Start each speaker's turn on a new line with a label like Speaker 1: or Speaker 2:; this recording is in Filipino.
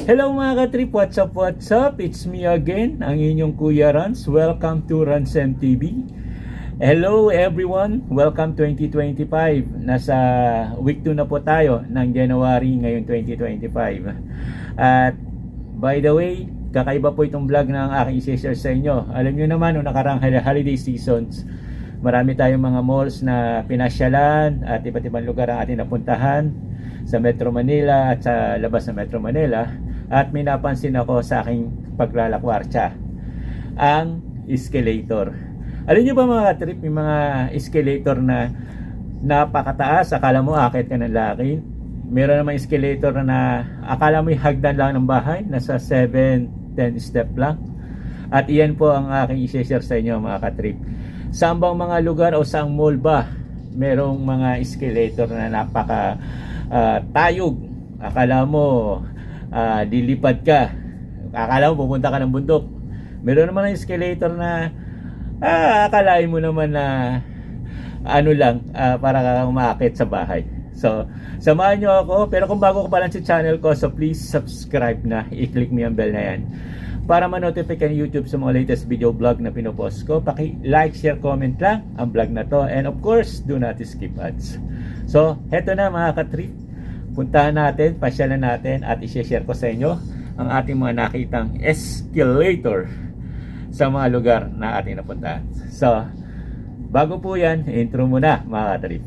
Speaker 1: Hello mga ka-trip, what's up? It's me again, ang inyong Kuya Rans. Welcome to Rans MTV. Hello everyone, welcome 2025. Nasa week 2 na po tayo ng January ngayon 2025. At by the way, kakaiba po itong vlog na ang aking i-share sa inyo. Alam nyo naman, noong nakarang holiday seasons, marami tayong mga malls na pinasyalan at iba't ibang lugar ang ating napuntahan sa Metro Manila at sa labas ng Metro Manila. At may napansin ako sa aking paglalakwartsa, ang escalator. Alam nyo ba mga trip, may mga escalator na napakataas, akala mo akit ka ng laki. Meron namang escalator na akala mo yung hagdan lang ng bahay, nasa 7-10 step lang. At iyan po ang aking i-share sa inyo mga ka-trip. Saan bang mga lugar o saang mall ba merong mga escalator na napaka tayog? Akala mo lilipad ka, akala mo pupunta ka ng bundok. Meron naman ng escalator na akalain mo naman na ano lang, para ka umaakit sa bahay. So samahan nyo ako, pero kung bago ka pa lang sa channel ko, so please subscribe na, i-click mo yung bell na yan para ma-notify ka ng YouTube sa mga latest video vlog na pinopost ko. Paki-like, share, comment lang ang vlog na to, and of course, do not skip ads. So, heto na mga ka-trip, puntahan natin, pasyalan natin, at i-share ko sa inyo ang ating mga nakitang escalator sa mga lugar na ating napuntahan. So, bago po yan, intro muna mga ka-trip.